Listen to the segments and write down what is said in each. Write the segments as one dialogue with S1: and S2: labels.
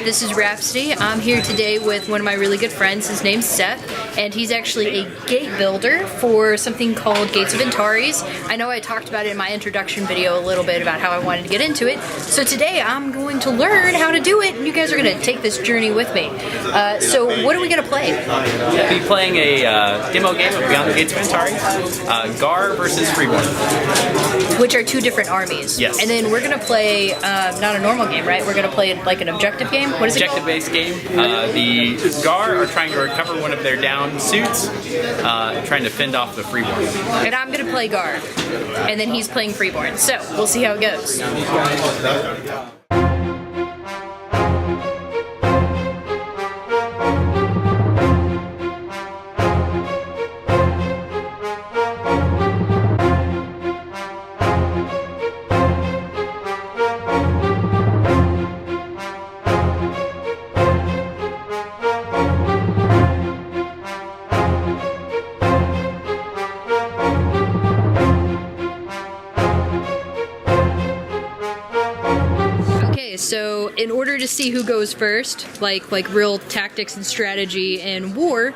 S1: this is Rhapsody. I'm here today with one of my really good friends. His name's Seth, and he's actually a gate builder for something called Gates of Antares. I know I talked about it in my introduction video a little bit about how I wanted to get into it. So today I'm going to learn how to do it, and you guys are going to take this journey with me. So what are we going to play?
S2: We'll be playing a demo game of Beyond the Gates of Antares, Gar versus Freeborn.
S1: Which are two different armies.
S2: Yes.
S1: And then we're going to play, not a normal game, right? We're going to play like an objective game? What is it called?
S2: Objective-based game. The Gar are trying to recover one of their down suits, trying to fend off the Freeborn.
S1: And I'm going to play Gar. And then he's playing Freeborn. So, we'll see how it goes. So in order to see who goes first, like real tactics and strategy in war,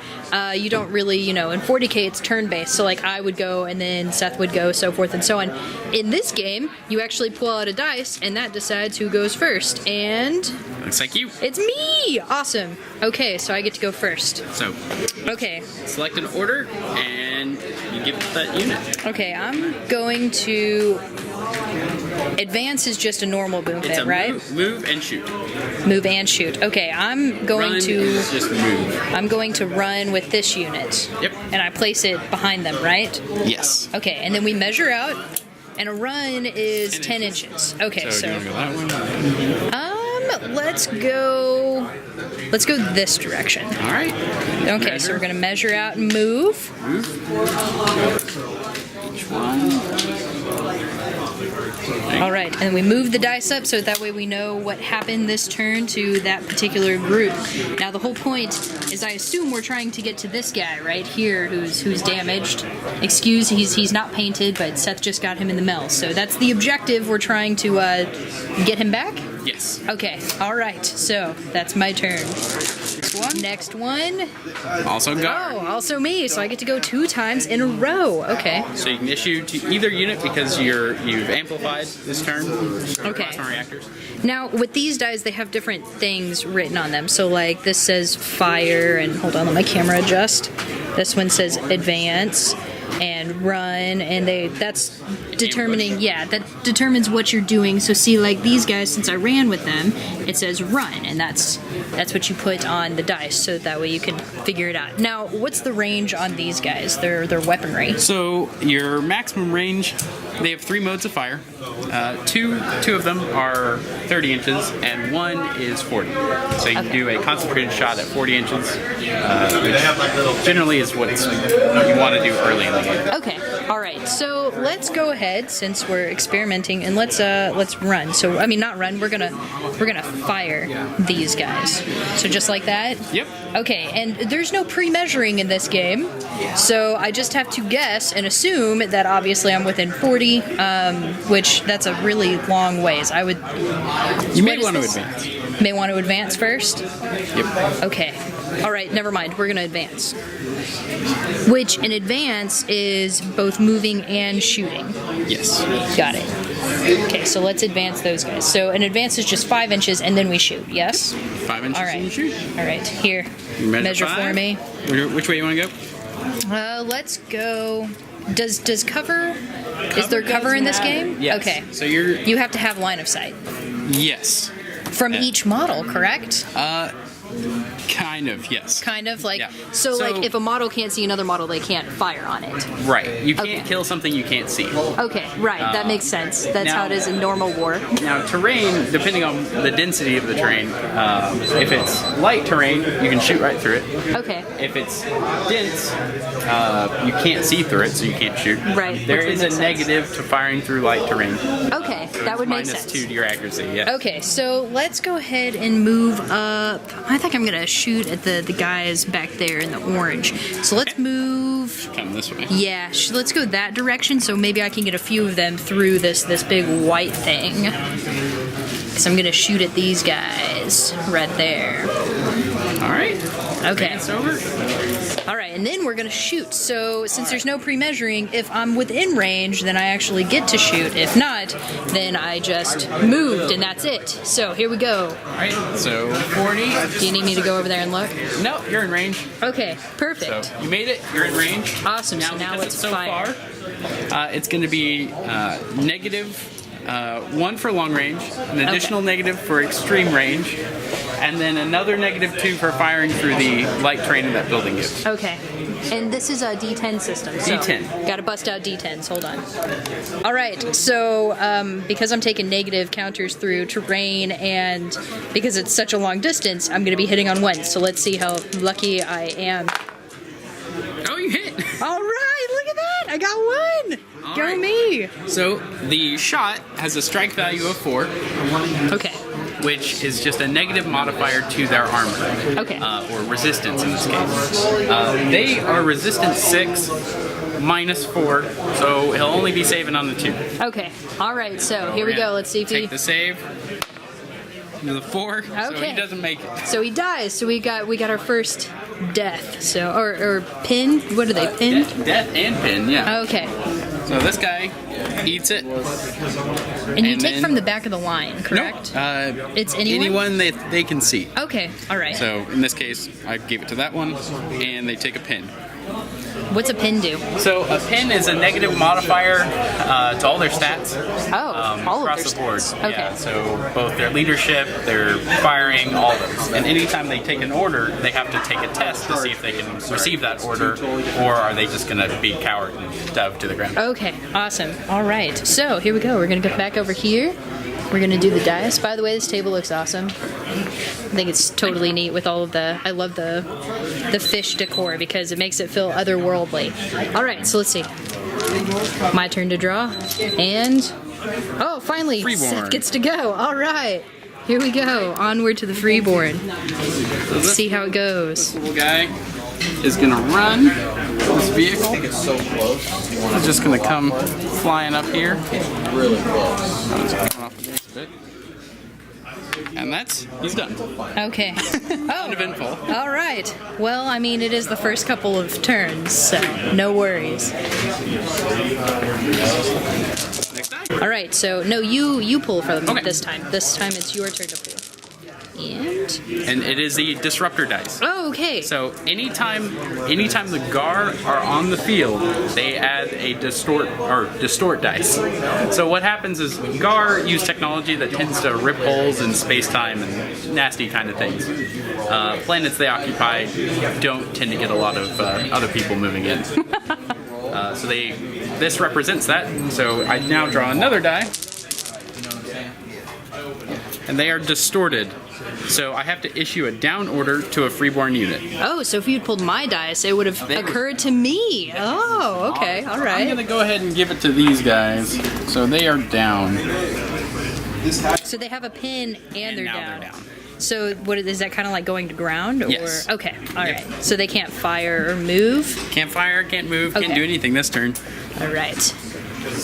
S1: you don't really, in 40K it's turn-based, so like I would go and then Seth would go, so forth and so on. In this game, you actually pull out a dice and that decides who goes first, and...
S2: Looks like you.
S1: It's me! Awesome. Okay, so I get to go first.
S2: So,
S1: okay.
S2: Select an order and you give that unit.
S1: Okay, I'm going to... Advance is just a normal boom
S2: It's
S1: pit, right?
S2: Move and shoot.
S1: Move and shoot. Okay, I'm going
S2: Run
S1: to
S2: is just move.
S1: I'm going to run with this unit.
S2: Yep.
S1: And I place it behind them, right?
S2: Yes.
S1: Okay, and then we measure out, and a run is 10 inches. Okay,
S2: So, you want to go that way?
S1: Let's go this direction.
S2: All right.
S1: Okay,
S2: Measure.
S1: so we're gonna measure out and move.
S2: Each one.
S1: All right, and we move the dice up so that way we know what happened this turn to that particular group. Now the whole point is, I assume we're trying to get to this guy right here who's damaged. Excuse, he's not painted, but Seth just got him in the mail. So that's the objective. We're trying to get him back?
S2: Yes.
S1: Okay, all right. So that's my turn. Next one.
S2: Also Gar.
S1: Oh, also me. So I get to go 2 times in a row. Okay.
S2: So you can issue to either unit because you've amplified this turn.
S1: Okay.
S2: Plasma reactors.
S1: Now, with these dice, they have different things written on them. So, like, this says fire, and hold on, let my camera adjust. This one says advance and run, and that's determining, that determines what you're doing. So see, like these guys, since I ran with them, it says run, and that's what you put on the dice, so that way you can figure it out. Now, what's the range on these guys, their weaponry?
S2: So your maximum range, they have 3 modes of fire. Two of them are 30 inches, and 1 is 40. So you can do a concentrated shot at 40 inches, which generally is what you want to do early in the game.
S1: Okay, all right. So let's go ahead, since we're experimenting, and let's run. So I mean, not run. We're gonna fire these guys. So just like that.
S2: Yep.
S1: Okay, and there's no pre-measuring in this game, so I just have to guess and assume that obviously I'm within 40, which that's a really long ways.
S2: You may want to advance.
S1: May want to advance first?
S2: Yep.
S1: Okay. All right, never mind. We're going to advance. Which, in advance, is both moving and shooting.
S2: Yes.
S1: Got it. Okay, so let's advance those guys. So an advance is just 5 inches, and then we shoot, yes?
S2: 5 inches
S1: All right.
S2: and you shoot.
S1: All right, here.
S2: Measure
S1: for me.
S2: Which way you want to go?
S1: Let's go... Does cover... Is there cover in this game?
S2: Yes.
S1: Okay.
S2: So
S1: you have to have line of sight.
S2: Yes.
S1: From each model, correct?
S2: Kind of, yes.
S1: Kind of, like,
S2: Yeah.
S1: so like if a model can't see another model, they can't fire on it.
S2: Right. You can't kill something you can't see.
S1: Okay, right, that makes sense. That's how it is in normal war.
S2: Now, terrain, depending on the density of the terrain, if it's light terrain, you can shoot right through it.
S1: Okay.
S2: If it's dense, you can't see through it, so you can't shoot.
S1: Right.
S2: There is a negative to firing through light terrain.
S1: Okay, that would make sense.
S2: -2 to your accuracy, yeah.
S1: Okay, so let's go ahead and move up. I think I'm gonna shoot at the guys back there in the orange. So let's move.
S2: Come this way.
S1: Yeah, let's go that direction. So maybe I can get a few of them through this big white thing. because I'm going to shoot at these guys right there.
S2: All right.
S1: Okay.
S2: Advance over.
S1: All right, and then we're going to shoot. So since there's no pre-measuring, if I'm within range, then I actually get to shoot. If not, then I just moved, and that's it. So here we go.
S2: All right. So 40.
S1: Do you need me to go over there and look?
S2: No, you're in range.
S1: Okay, perfect.
S2: So you made it. You're in range.
S1: Awesome. So now
S2: because
S1: let's
S2: it's so
S1: fire.
S2: far, it's going to be negative 1 for long range, an additional negative for extreme range, and then another -2 for firing through the light terrain that building gives.
S1: Okay. And this is a D10 system. So
S2: D10.
S1: Got to bust out D10s. Hold on. All right. So because I'm taking negative counters through terrain, and because it's such a long distance, I'm going to be hitting on 1. So let's see how lucky I am.
S2: Oh, you hit!
S1: All right. Look at that. I got 1.
S2: All
S1: Go
S2: right.
S1: me.
S2: So the shot has a strike value of 4,
S1: Okay.
S2: which is just a negative modifier to their armor.
S1: Okay.
S2: Or resistance in this case. They are resistance 6, -4, so he'll only be saving on the 2.
S1: Okay. All right. So here we go. Let's see if he.
S2: Take the save. The 4, so
S1: Okay.
S2: he doesn't make it.
S1: So he dies. So we got our first death. So or pin. What are they? Pinned.
S2: Death and pin, yeah.
S1: Okay.
S2: So this guy eats it.
S1: And you
S2: And
S1: take
S2: then-
S1: from the back of the line, correct? It's anyone?
S2: they can see.
S1: Okay. All right.
S2: So in this case, I gave it to that one, and they take a pin.
S1: What's a pin do?
S2: So a pin is a negative modifier to all their stats.
S1: Oh, all of
S2: across
S1: their
S2: the board.
S1: stats. Okay.
S2: Yeah, so both their leadership, their firing, all of those. And anytime they take an order, they have to take a test to see if they can receive that order, or are they just going to be coward and dove to the ground.
S1: Okay. Awesome. All right. So here we go. We're gonna go back over here. We're gonna do the dice. By the way, this table looks awesome. I think it's totally neat with all of the. I love the fish decor because it makes it feel otherworldly. All right. So let's see. My turn to draw, and oh, finally,
S2: Freeborn.
S1: Seth gets to go. All right. Here we go. Onward to the freeborn. Let's see how it goes.
S2: This little guy is going to run this vehicle.
S3: It's so close.
S2: He's just going to come flying up here.
S3: Really close.
S2: I'm just coming off against it. And he's done.
S1: Okay. Oh.
S2: Uneventful.
S1: All right. Well, I mean, it is the first couple of turns, so no worries.
S2: Next time.
S1: All right. So no, you pull for them
S2: Okay.
S1: this time. This time it's your turn to pull. And
S2: And it is the disruptor dice.
S1: oh, okay.
S2: So anytime the Gar are on the field, they add a distort dice. So what happens is Gar use technology that tends to rip holes in space-time and nasty kind of things. Planets they occupy don't tend to get a lot of other people moving in. So this represents that. So I now draw another die, and they are distorted. So I have to issue a down order to a freeborn unit.
S1: Oh, so if you'd pulled my dice, it would have
S2: They would-
S1: occurred to me. Oh, okay. All
S2: I'm
S1: right.
S2: gonna go ahead and give it to these guys. So they are down.
S1: So they have a pin and they're
S2: now
S1: down.
S2: they're down.
S1: So what is that kind of like going to ground or
S2: Yes.
S1: okay. All
S2: Yep.
S1: right. So they can't fire or move.
S2: Can't fire, can't move,
S1: Okay.
S2: can't do anything this turn.
S1: All right.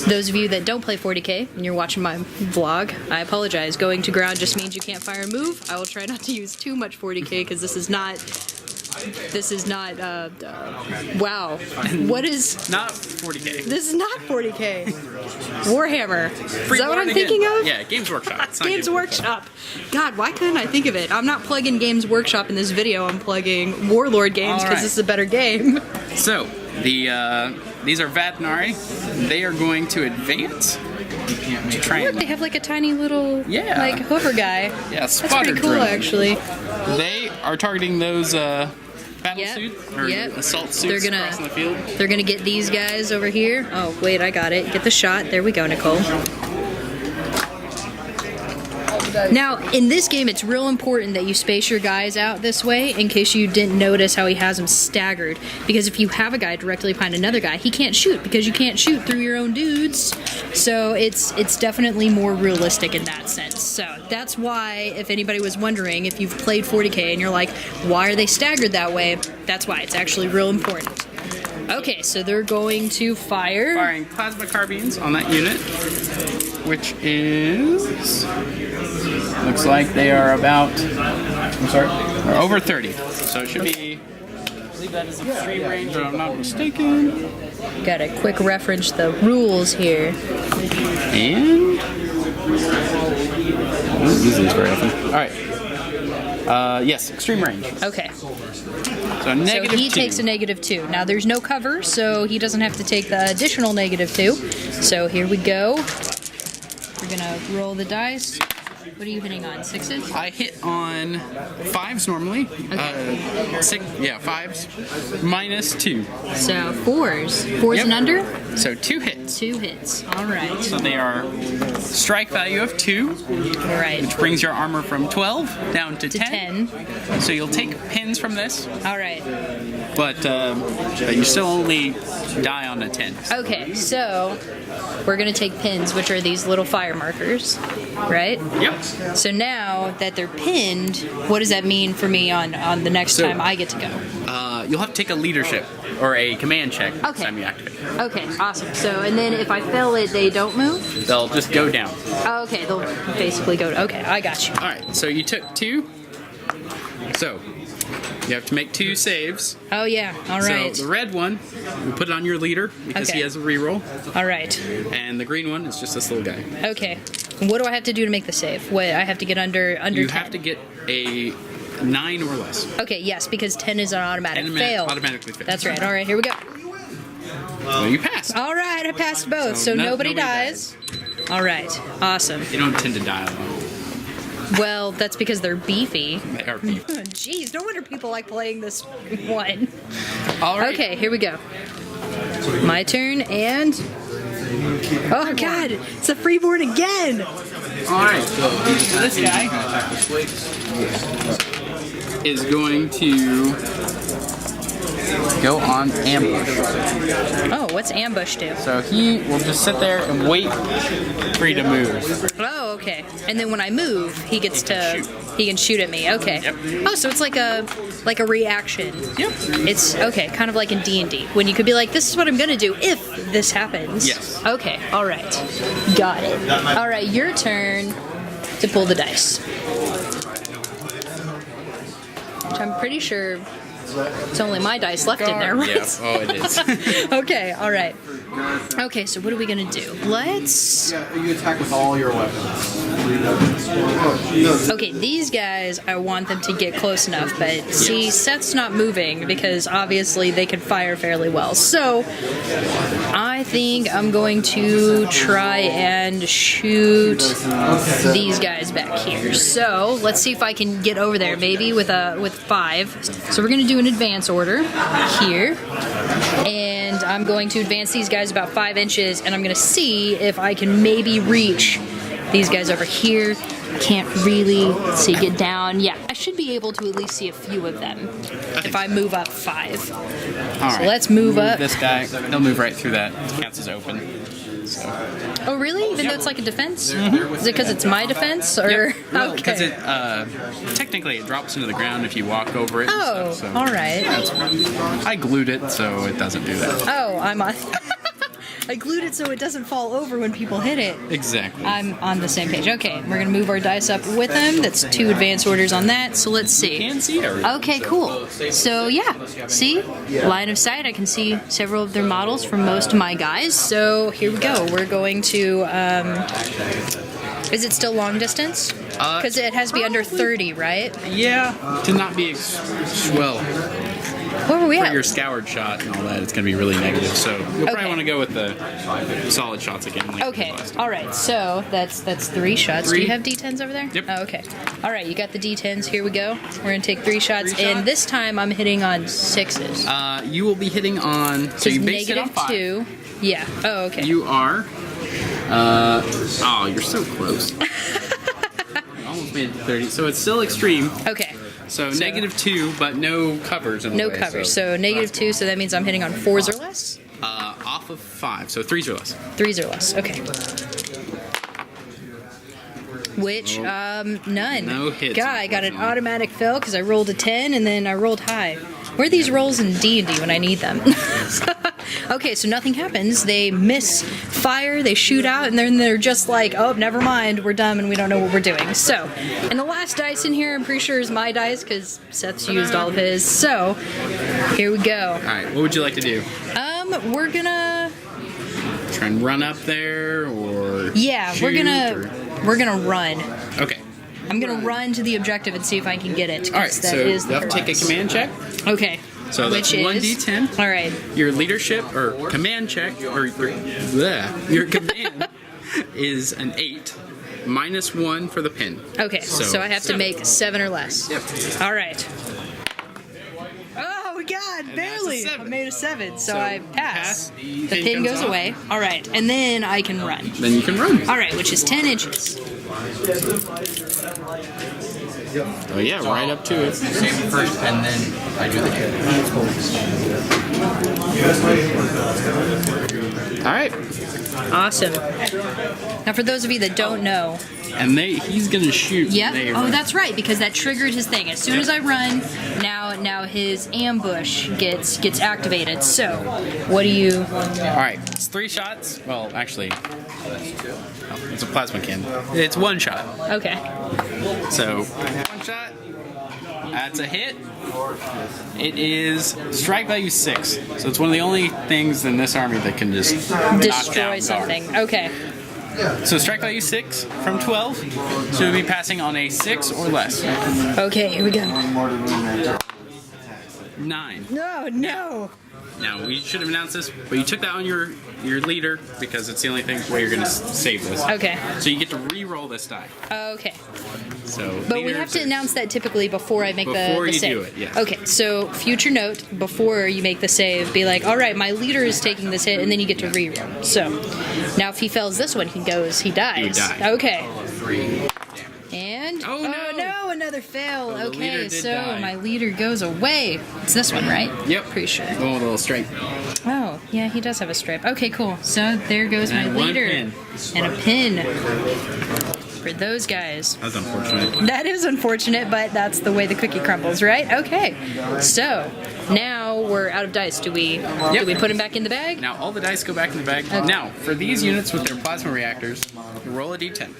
S1: Those of you that don't play 40K and you're watching my vlog, I apologize. Going to ground just means you can't fire and move. I will try not to use too much 40K because this is not. Wow. What is?
S2: Not 40K.
S1: This is not 40K. Warhammer. Is that what
S2: Freeborn
S1: I'm
S2: again.
S1: thinking of?
S2: Yeah, Games Workshop. It's not
S1: Games Workshop. God, why couldn't I think of it? I'm not plugging Games Workshop in this video. I'm plugging Warlord Games
S2: All
S1: because
S2: right.
S1: this is a better game.
S2: So these are Vatnari. They are going to advance to try
S1: Look, they
S2: and
S1: have like a tiny little
S2: Yeah.
S1: like hover guy.
S2: yeah
S1: That's
S2: spotter
S1: pretty cool,
S2: drone.
S1: actually.
S2: They are targeting those battle
S1: Yep.
S2: suit or
S1: Yep.
S2: assault
S1: They're
S2: suits
S1: gonna-
S2: crossing the field.
S1: They're gonna get these guys over here. Oh, wait, I got it. Get the shot. There we go, Nicole. Now, in this game, it's real important that you space your guys out this way in case you didn't notice how he has them staggered. Because if you have a guy directly behind another guy, he can't shoot because you can't shoot through your own dudes. So it's definitely more realistic in that sense. So that's why, if anybody was wondering, if you've played 40K and you're like, why are they staggered that way? That's why. It's actually real important. Okay, so they're going to fire.
S2: Firing plasma carbines on that unit, which is Looks like they are about. I'm sorry. They're over 30. So it should be. I believe that is extreme range, if I'm not mistaken.
S1: Got to quick reference the rules here.
S2: And. I don't use these very often. All right. Yes, extreme range.
S1: Okay.
S2: So negative
S1: So he
S2: 2.
S1: takes a -2. Now there's no cover, so he doesn't have to take the additional -2. So here we go. We're gonna roll the dice. What are you hitting on? 6s?
S2: I hit on 5s normally.
S1: Okay.
S2: 5s. -2.
S1: So 4s. 4s
S2: Yep.
S1: and under?
S2: So 2 hits.
S1: 2 hits. All right.
S2: So they are strike value of 2,
S1: All right.
S2: which brings your armor from 12 down to
S1: To
S2: 10.
S1: 10.
S2: So you'll take pins from this,
S1: All right.
S2: but you still only die on a 10.
S1: Okay, so we're gonna take pins, which are these little fire markers, right?
S2: Yep.
S1: So now that they're pinned, what does that mean for me on the next
S2: So-
S1: time I get to go?
S2: You'll have to take a leadership or a command check next
S1: Okay.
S2: time you activate.
S1: Okay, awesome. So, and then if I fail it, they don't move?
S2: They'll just go down.
S1: Oh, okay, they'll basically go. Okay, I got you.
S2: All right. So you took 2. So you have to make 2 saves.
S1: Oh, yeah, all right.
S2: So the red one, we put it on your leader because
S1: Okay.
S2: he has a reroll,
S1: All right,
S2: and the green one is just this little guy.
S1: okay. What do I have to do to make the save? What, I have to get under
S2: You
S1: 10?
S2: have to get a 9 or less.
S1: Okay, yes, because 10 is an automatic fail.
S2: Automatically fail.
S1: That's right. All right, here we go.
S2: So you pass.
S1: All right, I passed both, so nobody dies. All right, awesome.
S2: They don't tend to die alone.
S1: Well, that's because they're beefy.
S2: They are people.
S1: Jeez, no wonder people like playing this one.
S2: All right.
S1: Okay, here we go. My turn, and... Oh, God, it's a freeborn again!
S2: All right. So this guy is going to go on ambush.
S1: Oh, what's ambush do?
S2: So he will just sit there and wait for you to move.
S1: Oh, okay. And then when I move, he gets to... He can shoot at me. Okay.
S2: Yep.
S1: Oh, so it's like a reaction.
S2: Yep.
S1: It's okay, kind of like in D&D, when you could be like, "This is what I'm gonna do if this happens."
S2: Yes.
S1: Okay. All right. Got it. All right, your turn to pull the dice. Which I'm pretty sure it's only my dice left in there, right?
S2: Yeah. Oh, it is.
S1: Okay. All right. Okay. So what are we gonna do? Let's.
S3: You attack with all your weapons.
S1: Okay, these guys, I want them to get close enough, but see, Seth's not moving because obviously they can fire fairly well. So, I think I'm going to try and shoot these guys back here. So, let's see if I can get over there, maybe with 5. So, we're going to do an advance order here. And I'm going to advance these guys about 5 inches, and I'm going to see if I can maybe reach these guys over here. Can't really see, get down. Yeah, I should be able to at least see a few of them if I move up 5.
S2: All
S1: So
S2: right.
S1: let's move up.
S2: This guy, they'll move right through that. It counts as open. So.
S1: Oh, really? Even though it's like a defense? Is it because it's my defense? Or
S2: Well, because
S1: okay.
S2: it technically it drops into the ground if you walk over it.
S1: Oh,
S2: and stuff, so.
S1: all right.
S2: I glued it so it doesn't do that.
S1: Oh, I'm on. I glued it so it doesn't fall over when people hit it.
S2: Exactly.
S1: I'm on the same page. Okay, we're gonna move our dice up with them. That's 2 advance orders on that. So let's see.
S2: You can see everything.
S1: Okay, cool. So yeah, see? Line of sight, I can see several of their models from most of my guys. So here we go. We're going to, is it still long distance? Because it has to be under 30, right?
S2: Yeah, to not be well
S1: Where were we
S2: for
S1: at?
S2: your scoured shot and all that. It's going to be really negative. So you'll
S1: Okay.
S2: probably want to go with the solid shots again. Like
S1: Okay,
S2: last time.
S1: all right. So that's 3 shots. Do
S2: 3.
S1: you have D10s over there?
S2: Yep.
S1: Oh, okay. All right, you got the D10s. Here we go. We're gonna take 3 shots, and this time I'm hitting on 6s.
S2: You will be hitting on. So you base it on 5.
S1: -2. Yeah. Oh, okay.
S2: You are. Oh, you're so close. Almost made it to 30. So it's still extreme.
S1: Okay.
S2: So -2, but no covers in the
S1: No
S2: way,
S1: covers. So -2. So that means I'm hitting on 4s or less.
S2: off of 5, so 3s or less.
S1: 3s or less. Okay. Which none.
S2: No hits,
S1: God, I got an
S2: unfortunately.
S1: automatic fail because I rolled a 10 and then I rolled high. Where are these rolls in D&D when I need them? Okay, so nothing happens. They miss fire, they shoot out, and then they're just like, oh, never mind, we're dumb and we don't know what we're doing. So, and the last dice in here, I'm pretty sure is my dice because Seth's used all of his. So, here we go.
S2: All right, what would you like to do?
S1: We're gonna
S2: Try and run up there, or
S1: yeah,
S2: shoot,
S1: we're gonna run.
S2: Okay.
S1: I'm gonna run to the objective and see if I can get it.
S2: All right,
S1: That
S2: so
S1: is
S2: you
S1: the
S2: have to take a
S1: purpose.
S2: command check.
S1: Okay.
S2: So that's
S1: Which is
S2: 1d10.
S1: All right.
S2: Your leadership or command check or your command is an 8, -1 for the pin.
S1: Okay. So I have to
S2: 7.
S1: make 7 or less.
S2: Yep.
S1: All right. Oh God,
S2: And
S1: barely.
S2: that's a 7.
S1: I made a 7, so
S2: So
S1: I
S2: you
S1: pass.
S2: pass,
S1: The
S2: pin
S1: pin
S2: comes
S1: goes
S2: off.
S1: away. All right, and then I can run.
S2: Then you can run.
S1: All right, which is 10 inches.
S2: Oh yeah, right up to it.
S3: Save it first, and then I do the kill.
S2: All right,
S1: Awesome. Now, for those of you that don't know,
S2: and he's gonna shoot.
S1: yep.
S2: They
S1: Oh,
S2: run.
S1: that's right, because that triggered his thing. As soon as I run, now his ambush gets activated. So, what do you?
S2: All right, it's 3 shots. Well, actually, it's a plasma cannon. It's 1 shot.
S1: Okay.
S2: So 1 shot. That's a hit. It is strike value 6. So it's one of the only things in this army that can just knock
S1: Destroy
S2: down
S1: something.
S2: guard.
S1: Okay.
S2: So strike value 6 from 12. So we'll be passing on a 6 or less.
S1: Okay, here we go.
S2: 9.
S1: No.
S2: Now we should have announced this, but you took that on your leader because it's the only thing where you're going to save this.
S1: Okay.
S2: So you get to re-roll this die.
S1: Okay.
S2: So
S1: But we
S2: leaders
S1: have to
S2: are-
S1: announce that typically before I make
S2: Before
S1: the
S2: you
S1: save.
S2: do it, yes.
S1: Okay, so future note, before you make the save, be like, all right, my leader is taking this hit, and then you get to reroll. So now if he fails this one, he dies.
S2: He dies.
S1: Okay.
S3: 3.
S1: And
S2: Oh, no.
S1: another fail.
S2: So the leader
S1: Okay,
S2: did
S1: so
S2: die.
S1: my leader goes away. It's this one, right?
S2: Yep.
S1: Pretty sure.
S2: Oh, a little stripe.
S1: Oh, yeah, he does have a stripe. Okay, cool. So there goes my
S2: And one
S1: leader.
S2: pin.
S1: And a pin for those guys.
S2: That's unfortunate.
S1: That is unfortunate, but that's the way the cookie crumbles, right? Okay. So now we're out of dice. Do we put them back in the bag?
S2: Now all the dice go back in the bag. Now for these units with their plasma reactors, you roll a d10.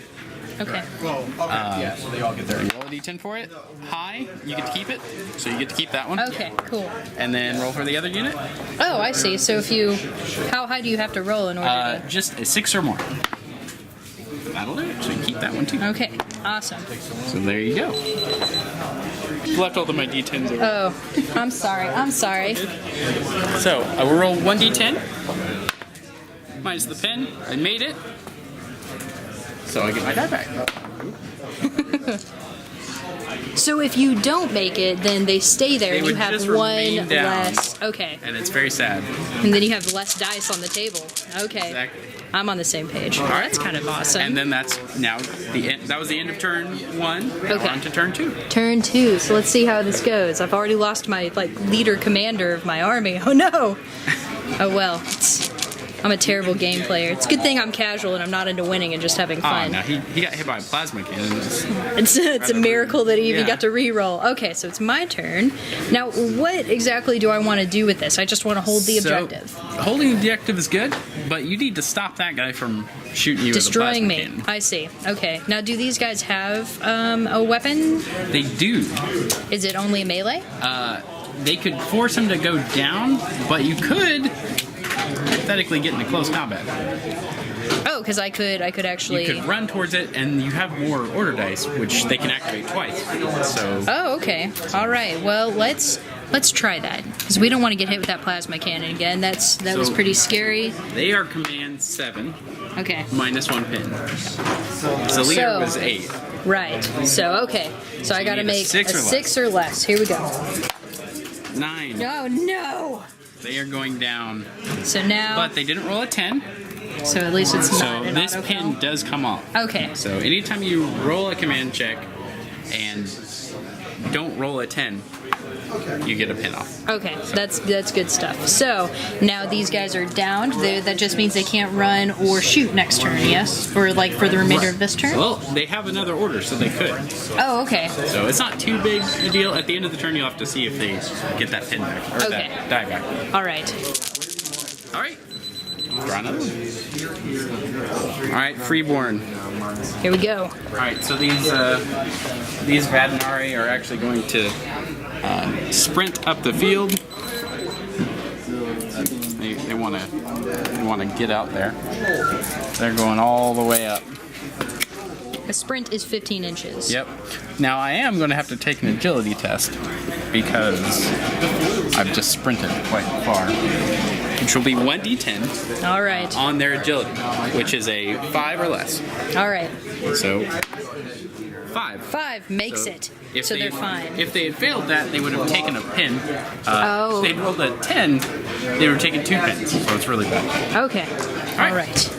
S1: Okay.
S3: Yeah, so they all get their.
S2: You roll a d10 for it. High, you get to keep it. So you get to keep that one.
S1: Okay, cool.
S2: And then roll for the other unit.
S1: Oh, I see. So how high do you have to roll in order
S2: Just a 6 or more. That'll do it. So you keep that one too.
S1: to? Okay, awesome.
S2: So there you go. Left all of my d10s over.
S1: Oh, I'm sorry.
S2: So I will roll 1d10 minus the pin. I made it. So I get my die back.
S1: So if you don't make it, then they stay there
S2: They
S1: and you
S2: would
S1: have
S2: just
S1: one
S2: remain down.
S1: less. Okay.
S2: And it's very sad.
S1: And then you have less dice on the table. Okay.
S2: Exactly.
S1: I'm on the same page. Oh, that's kind of awesome.
S2: And then that's now the end. That was the end of turn 1.
S1: Okay.
S2: We're on to turn 2.
S1: Turn 2. So let's see how this goes. I've already lost my leader commander of my army. Oh no. Oh well. I'm a terrible game player. It's a good thing I'm casual and I'm not into winning and just having
S2: Oh,
S1: fun.
S2: no, he got hit by a plasma cannon.
S1: It's a miracle that he even
S2: Yeah.
S1: got to re-roll. Okay, so it's my turn. Now, what exactly do I want to do with this? I just want to hold the objective.
S2: So, holding the objective is good, but you need to stop that guy from shooting you
S1: Destroying
S2: with a
S1: me.
S2: plasma cannon.
S1: I see. Okay. Now, do these guys have a weapon?
S2: They do.
S1: Is it only melee?
S2: They could force him to go down, but you could hypothetically get into close combat.
S1: Oh, because I could actually.
S2: You could run towards it, and you have more order dice, which they can activate twice. So
S1: Oh, okay. All right. Well, let's try that because we don't want to get hit with that plasma cannon again. That was
S2: So-
S1: pretty scary.
S2: they are command 7
S1: Okay.
S2: minus 1 pin. So leader was 8.
S1: Right. So okay. So I
S2: you
S1: got to
S2: need a
S1: make
S2: 6 or less.
S1: 6 or less. Here we go.
S2: 9.
S1: Oh no.
S2: They are going down,
S1: So now.
S2: but they didn't roll a 10.
S1: So at least it's
S2: So
S1: not an
S2: this
S1: auto
S2: pin does come off.
S1: Okay.
S2: So anytime you roll a command check and don't roll a 10, you get a pin off.
S1: Okay, that's good stuff. So now these guys are downed. That just means they can't run or shoot next turn. Yes, for the remainder of this turn.
S2: Well, they have another order, so they could.
S1: Oh, okay.
S2: So it's not too big a deal. At the end of the turn, you'll have to see if they get that pin back or
S1: Okay.
S2: that die back.
S1: All right.
S2: All right. Draw another one. All right, Freeborn.
S1: Here we go.
S2: All right, so these Vadinari are actually going to sprint up the field. They want to get out there. They're going all the way up.
S1: A sprint is 15 inches.
S2: Yep. Now I am going to have to take an agility test because I've just sprinted quite far. Which will be 1d10
S1: All right.
S2: on their agility, which is a 5 or less.
S1: All right.
S2: So 5.
S1: 5 makes it.
S2: If
S1: So
S2: they,
S1: they're fine.
S2: If they had failed that, they would have taken a pin.
S1: Oh.
S2: If they'd rolled a 10, they would have taken 2 pins. So it's really bad.
S1: Okay. All right.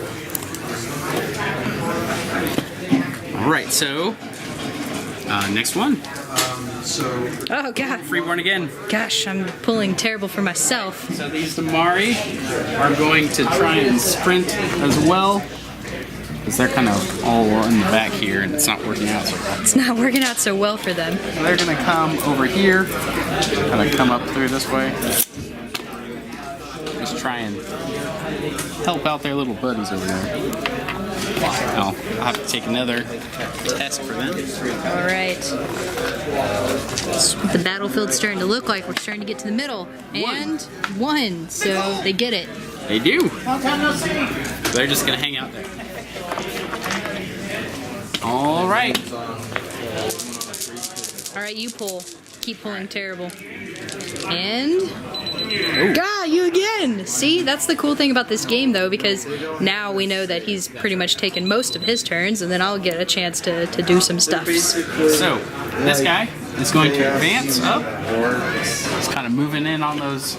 S2: All right, so next one.
S1: Oh, God.
S2: Freeborn again.
S1: Gosh, I'm pulling terrible for myself.
S2: So these Damari are going to try and sprint as well. Because they're kind of all in the back here and it's not working out so well.
S1: It's not working out so well for them.
S2: So they're going to come over here, kind of come up through this way. Just try and help out their little buddies over there. I'll have to take another test for them.
S1: All right. That's what the battlefield's starting to look like. We're starting to get to the middle. And 1. So they get it.
S2: They do. They're just going to hang out there. All right.
S1: All right, you pull. Keep pulling terrible. And... God, you again! See, that's the cool thing about this game, though, because now we know that he's pretty much taken most of his turns, and then I'll get a chance to do some stuff.
S2: So, this guy is going to advance up. He's kind of moving in on those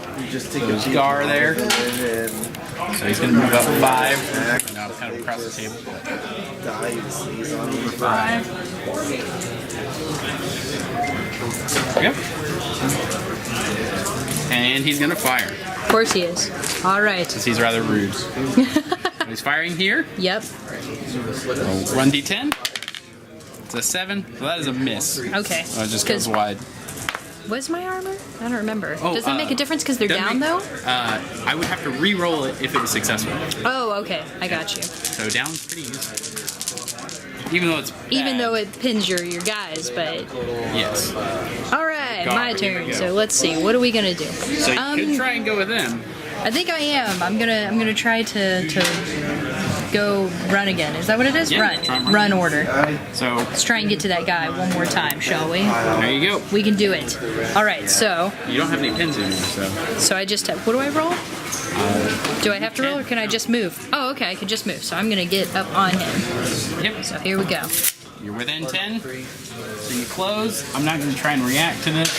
S2: gar there. So he's going to move up 5. Now I'm kind of across the table. 5. Yep. And he's going to fire.
S1: Of course he is. All right.
S2: Since he's rather rude. He's firing here.
S1: Yep.
S2: So 1d10. It's a 7. So that is a miss.
S1: Okay.
S2: So it just goes wide.
S1: Was my armor? I don't remember.
S2: Oh,
S1: Does that make a difference because they're down, though?
S2: I would have to re-roll it if it was successful.
S1: Oh, okay. I got you.
S2: So down's pretty easy. Even though it's bad.
S1: Even though it pins your guys, but...
S2: Yes.
S1: All right,
S2: Gar,
S1: my
S2: here we
S1: turn.
S2: go.
S1: So let's see. What are we going to do?
S2: So you could try and go with them.
S1: I think I am. I'm gonna try to go run again. Is that what it is?
S2: Yeah,
S1: Run.
S2: try and
S1: Run order.
S2: So
S1: Let's try and get to that guy one more time, shall we?
S2: there you go.
S1: We can do it. All right. So
S2: You don't have any pins anymore, so.
S1: I just have. What do I roll? Do I have to roll, or can I just move? Oh, okay. I can just move. So I'm gonna get up on him.
S2: Yep.
S1: So here we go.
S2: You're within 10. So you close. I'm not going to try and react to this.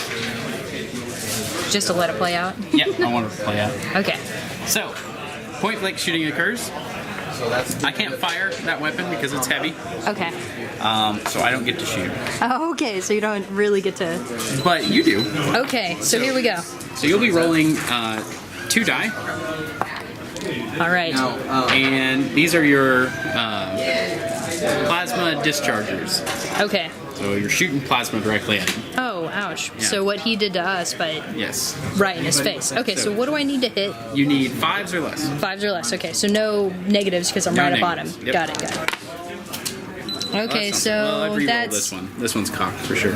S1: Just to let it play out.
S2: Yep, I want it to play out.
S1: Okay.
S2: So, point blank shooting occurs. I can't fire that weapon because it's heavy,
S1: Okay.
S2: so I don't get to shoot.
S1: Oh, okay. So you don't really get to.
S2: But you do.
S1: Okay. So here we go.
S2: So you'll be rolling 2 die,
S1: All right.
S2: and these are your plasma dischargers.
S1: Okay.
S2: So you're shooting plasma directly at him.
S1: Oh, ouch.
S2: Yeah.
S1: So what he did to us, but
S2: Yes.
S1: right in his face. Okay. So what do I need to hit?
S2: You need 5s or less.
S1: 5s or less. Okay, so no negatives because I'm
S2: No
S1: right up on him.
S2: negatives. Yep.
S1: Got it. Okay,
S2: Well,
S1: so
S2: I've re-rolled
S1: that's
S2: this one. This one's cocked for sure.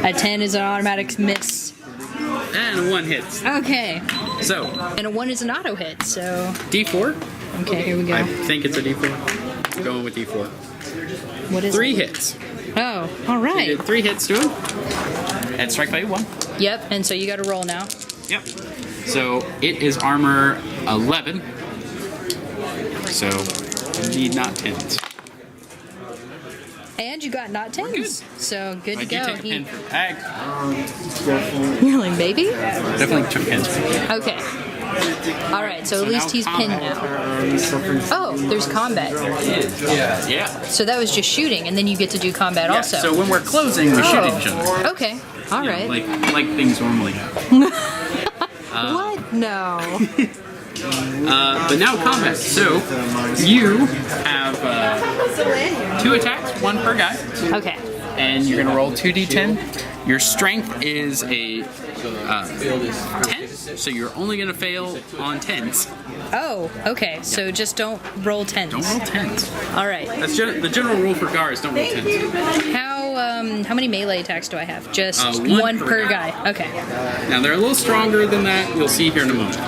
S1: a 10 is an automatic miss.
S2: And a 1 hits.
S1: Okay,
S2: So
S1: and a 1 is an auto hit. So
S2: D4.
S1: okay, here we go.
S2: I think it's a D4. Going with D4.
S1: What is
S2: 3
S1: it?
S2: hits.
S1: Oh, all
S2: You
S1: right.
S2: did 3 hits to him. And strike value 1.
S1: Yep. And so you got to roll now.
S2: Yep. So it is armor 11. So you need not 10s.
S1: And you got not 10s. So good to
S2: I do
S1: go.
S2: take a pin for Ag.
S1: You're like, maybe?
S2: Definitely took pins for Ag.
S1: Okay. All right. So at
S2: So
S1: least
S2: now
S1: he's pinned
S2: combat.
S1: now. Oh, there's combat.
S2: Yeah.
S1: So that was just shooting, and then you get to do combat
S2: Yeah,
S1: also.
S2: so when we're closing, we shoot each other.
S1: Okay. All right.
S2: Like things normally happen.
S1: What? No.
S2: But now combat. So you have 2 attacks, 1 per guy,
S1: Okay.
S2: and you're gonna roll 2d10 Your strength is a 10, so you're only going to fail on 10s.
S1: Oh, okay. So just don't roll 10s.
S2: Don't roll 10s.
S1: All right.
S2: That's the general rule for Gar is don't roll 10s.
S1: How many melee attacks do I have? Just
S2: one
S1: per
S2: per
S1: guy. Okay.
S2: Now they're a little stronger than that. You'll see here in a moment.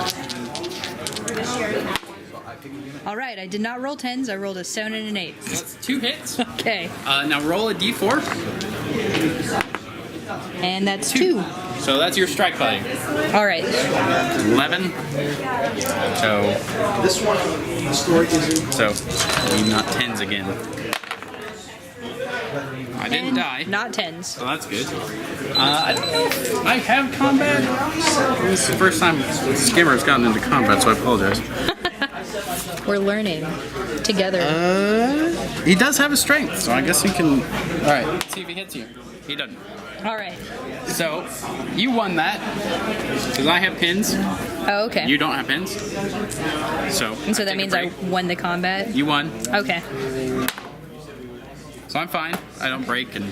S1: All right. I did not roll 10s. I rolled a 7 and an 8.
S2: So that's 2 hits.
S1: Okay.
S2: Now roll a d4.
S1: And that's 2.
S2: So that's your strike value.
S1: All right.
S2: 11. So
S3: This one, the story is
S2: not 10s again. I didn't
S1: And
S2: die.
S1: Not 10s.
S2: So that's good. I don't know if I have combat. This is the first time Skimmer's gotten into combat, so I apologize.
S1: We're learning together.
S2: He does have a strength, so I guess he can. All right, let's see if he hits you. He doesn't.
S1: All right.
S2: So you won that because I have pins.
S1: Oh, okay.
S2: You don't have pins. So.
S1: And so that means I won the combat?
S2: You won.
S1: Okay.
S2: So I'm fine. I don't break and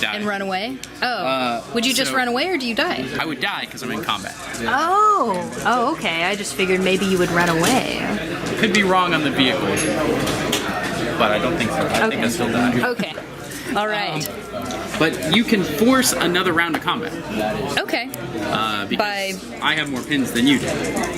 S2: die.
S1: And run away? Oh. Would you just
S2: so-
S1: run away or do you die?
S2: I would die because I'm in combat.
S1: Oh. Oh, okay. I just figured maybe you would run away.
S2: Could be wrong on the vehicle, but I don't think so. I think I still die.
S1: Okay. All right.
S2: But you can force another round of combat
S1: Okay.
S2: because I have more pins than you do.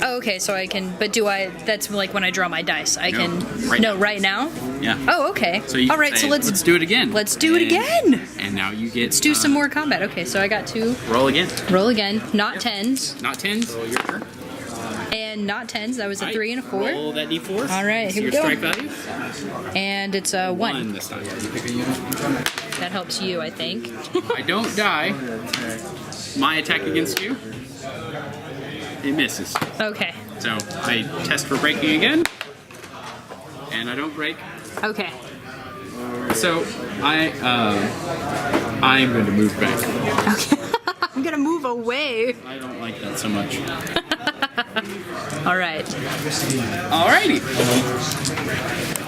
S1: Oh, okay. So I can, but do I, that's like when I draw my dice. I
S2: No,
S1: can,
S2: right now.
S1: right now?
S2: Yeah.
S1: Oh, okay.
S2: So you
S1: All
S2: can
S1: right.
S2: say,
S1: So let's
S2: do it again.
S1: Let's do it again.
S2: And now you get.
S1: Let's do some more combat. Okay. So I got 2.
S2: Roll again.
S1: Roll again. Not 10s.
S2: Not 10s. Roll your turn.
S1: And not 10s. That was a
S2: Right.
S1: 3 and a 4.
S2: Roll that d4.
S1: All right,
S2: See
S1: here we
S2: your
S1: go.
S2: strike value.
S1: And it's a 1.
S2: 1 this time.
S1: That helps you, I think.
S2: I don't die. My attack against you, it misses.
S1: Okay.
S2: So I test for breaking again, and I don't break.
S1: Okay.
S2: So I'm going to move back.
S1: Okay. I'm gonna move away.
S2: I don't like that so much.
S1: All right.
S2: Alrighty.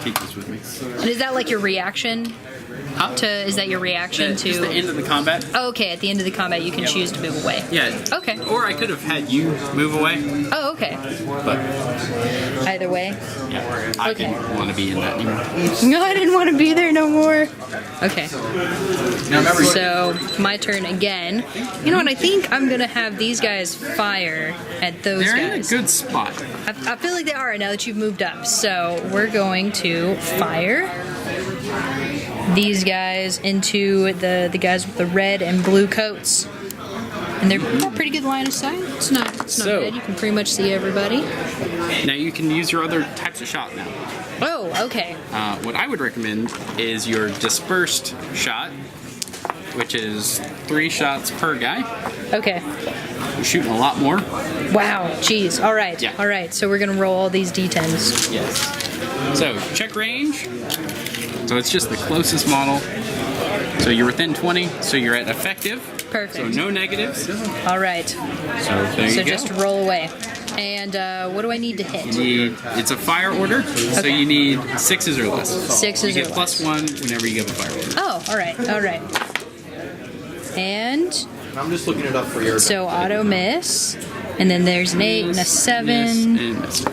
S2: Take this with me.
S1: And is that like your reaction to? Is that your reaction
S2: Just the
S1: to?
S2: end of the combat.
S1: Oh, okay. At the end of the combat, you can choose to move away.
S2: Yeah.
S1: Okay.
S2: Or I could have had you move away,
S1: Oh, okay.
S2: but
S1: Either way.
S2: yeah, I
S1: Okay.
S2: didn't want to be in that anymore.
S1: No, I didn't want to be there no more. Okay.
S3: now remember,
S1: So my turn again. You know what? I think I'm gonna have these guys fire at those
S2: They're in a
S1: guys.
S2: good spot.
S1: I feel like they are now that you've moved up. So we're going to fire these guys into the guys with the red and blue coats. And they're a pretty good line of sight. It's not
S2: So-
S1: bad. You can pretty much see everybody.
S2: Now you can use your other types of shot now.
S1: Oh, okay.
S2: What I would recommend is your dispersed shot, which is 3 shots per guy.
S1: Okay.
S2: You're shooting a lot more.
S1: Wow. Jeez. All right.
S2: Yeah.
S1: All right. So we're gonna roll all these d10s.
S2: Yes. So check range. So it's just the closest model. So you're within 20, so you're at effective.
S1: Perfect.
S2: So no negatives.
S1: All right.
S2: So there
S1: So
S2: you go.
S1: just roll away. And what do I need to hit?
S2: It's a fire order, so
S1: Okay.
S2: you need 6s or less.
S1: 6s
S2: You
S1: or
S2: get
S1: less.
S2: +1 whenever you give a fire order.
S1: Oh, all right. All right. And
S3: I'm just looking it up for your.
S1: so auto miss. And then there's an 8 and a
S2: Miss,
S1: 7.
S2: miss, and miss.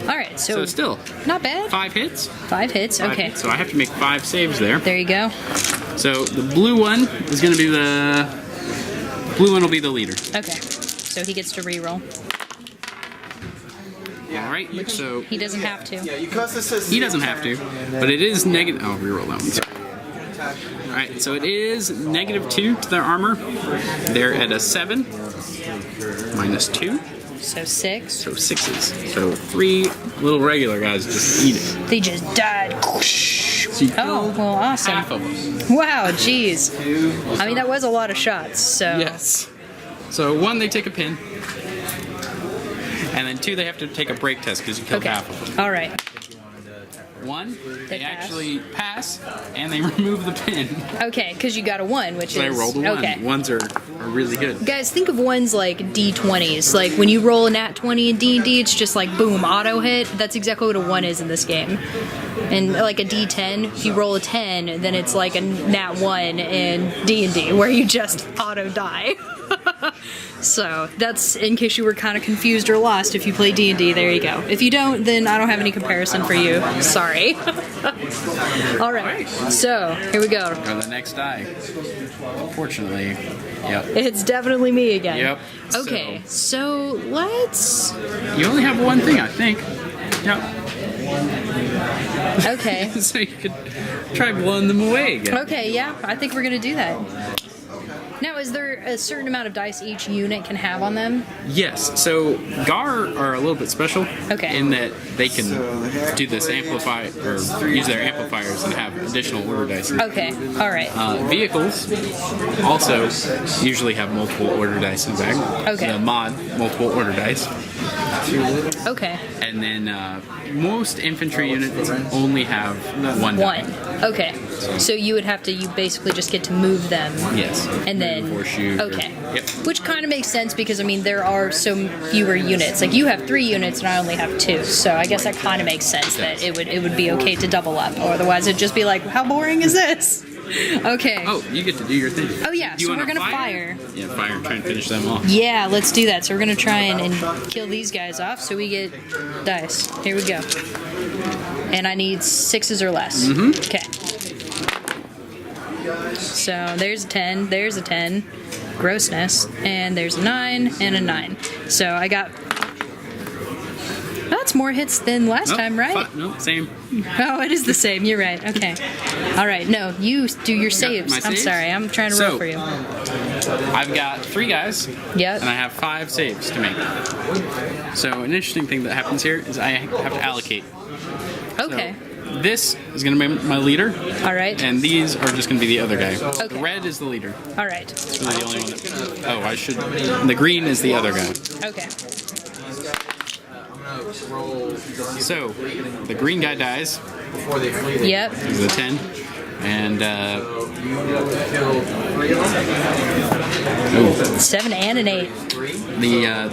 S1: All right. So,
S2: So still
S1: not bad.
S2: 5 hits.
S1: 5 hits.
S2: Five
S1: Okay.
S2: hits. So I have to make 5 saves there.
S1: There you go.
S2: So the blue one is going to be the will be the leader.
S1: Okay. So he gets to reroll.
S2: All right. So
S1: He doesn't have to.
S3: Yeah, because this says
S2: he doesn't have to, but it is negative. Oh, reroll that one. Sorry. All right. So it is -2 to their armor. They're at a 7, -2,
S1: So 6.
S2: so 6s. So 3 little regular guys just eat it.
S1: They just died.
S2: So you
S1: Oh,
S2: killed
S1: well, awesome.
S2: half of them.
S1: Wow, jeez. I mean, that was a lot of shots, so.
S2: Yes. So 1, they take a pin. And then 2, they have to take a break test because you killed
S1: Okay.
S2: half of them.
S1: All right.
S2: 1, they
S1: pass.
S2: actually pass, and they remove the pin.
S1: Okay, because you got a 1, which
S2: So I
S1: is
S2: rolled a 1.
S1: okay.
S2: 1s are really good.
S1: Guys, think of ones like D20s. Like when you roll a nat 20 in D&D, it's just like boom, auto hit. That's exactly what a 1 is in this game. And like a D10, if you roll a 10, then it's like a nat 1 in D&D, where you just auto die. So that's in case you were kind of confused or lost. If you play D&D, there you go. If you don't, then I don't have any comparison for you. Sorry. All right. So here we go.
S2: Go to the next die. Unfortunately, yep.
S1: It's definitely me again.
S2: Yep.
S1: Okay. So let's.
S2: You only have one thing, I think. Yep.
S1: Okay.
S2: So you could try blowing them away again.
S1: Okay. Yeah. I think we're gonna do that. Now, is there a certain amount of dice each unit can have on them?
S2: Yes. So Gar are a little bit special.
S1: Okay.
S2: In that they can do this amplify or use their amplifiers and have additional order dice.
S1: Okay. All right.
S2: Vehicles also usually have multiple order dice in the back.
S1: Okay.
S2: The mod multiple order dice.
S1: Okay.
S2: And then most infantry units only have one die.
S1: Okay. So you would have to, you basically just get to move them.
S2: Yes.
S1: And then,
S2: Move or shoot or-
S1: okay.
S2: Yep.
S1: Which kind of makes sense because, I mean, there are so fewer units. Like, you have 3 units and I only have 2. So I guess that kind of makes sense that it would be okay to double up. Or otherwise it'd just be like, how boring is this? Okay.
S2: Oh, you get to do your thing.
S1: Oh, yeah.
S2: Do you
S1: So we're
S2: wanna
S1: going to fire.
S2: Yeah, fire and try and finish them off.
S1: Yeah, let's do that. So we're going to try and kill these guys off so we get dice. Here we go. And I need 6s or less.
S2: Mm-hmm.
S1: Okay. So there's a 10, there's a 10, grossness, and there's a 9 and a 9. So I got. That's more hits than last time, right?
S2: No, same.
S1: Oh, it is the same. You're right. Okay. All right. No, you do your saves.
S2: my
S1: I'm
S2: saves?
S1: sorry. I'm trying to roll for you.
S2: I've got 3 guys.
S1: Yep.
S2: And I have 5 saves to make. So an interesting thing that happens here is I have to allocate.
S1: Okay.
S2: So this is going to be my leader.
S1: All right.
S2: And these are just going to be the other guy.
S1: Okay.
S2: The red is the leader.
S1: All right.
S2: It's really the only one that. Oh, I should. The green is the other guy.
S1: Okay.
S2: So the green guy dies.
S1: Yep.
S2: He's a 10. And
S1: 7 and an 8.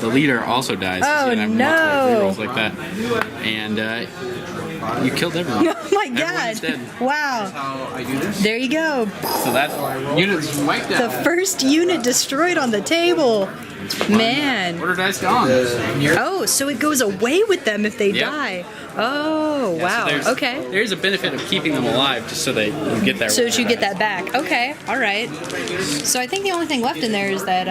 S2: the leader also dies.
S1: Oh,
S2: You have
S1: no.
S2: multiple rerolls like that. And you killed everyone.
S1: Oh my
S2: Everyone
S1: god.
S2: is dead.
S1: Wow. There you go.
S2: So that unit's wiped
S1: The
S2: out.
S1: first unit destroyed on the table. Man.
S2: Order dice gone.
S1: Oh, so it goes away with them if they
S2: Yep.
S1: die. Oh, wow.
S2: So
S1: Okay.
S2: There's a benefit of keeping them alive just so they you get that.
S1: So that you get that back. Okay. All right. So I think the only thing left in there is that,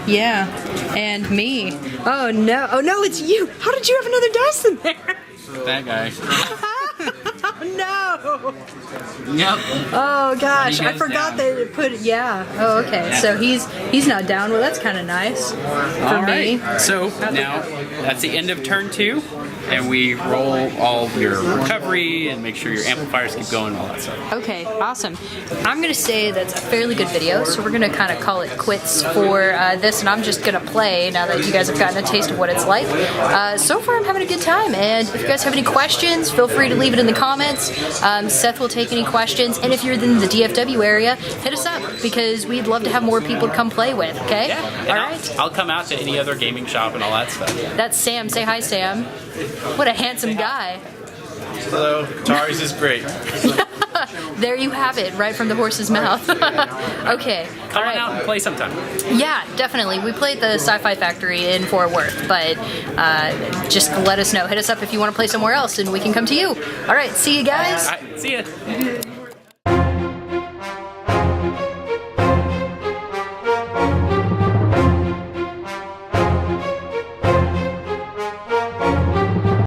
S1: yeah, and me. Oh no. Oh no, it's you. How did you have another dice in there?
S2: That guy.
S1: Oh no.
S2: Yep.
S1: Oh gosh,
S2: He
S1: I
S2: goes
S1: forgot
S2: down.
S1: that it put. Yeah. Oh, okay. So he's not down. Well, that's kind of nice for
S2: All
S1: me.
S2: right. So now that's the end of turn 2, and we roll all your recovery and make sure your amplifiers keep going and all that stuff.
S1: Okay, awesome. I'm gonna say that's a fairly good video, so we're gonna kind of call it quits for this, and I'm just gonna play now that you guys have gotten a taste of what it's like. So far, I'm having a good time, and if you guys have any questions, feel free to leave it in the comments. Seth will take any questions, and if you're in the DFW area, hit us up because we'd love to have more people to come play with. Okay?
S2: Yeah. And
S1: All right.
S2: I'll come out to any other gaming shop and all that stuff.
S1: That's Sam. Say hi, Sam. What a handsome guy.
S2: Hello. Tars is great.
S1: There you have it, right from the horse's mouth. Okay.
S2: Come
S1: all right.
S2: on out and play sometime.
S1: Yeah, definitely. We played the Sci-Fi Factory in Fort Worth, but just let us know. Hit us up if you want to play somewhere else, and we can come to you. All right, see you guys.
S2: All right. See ya.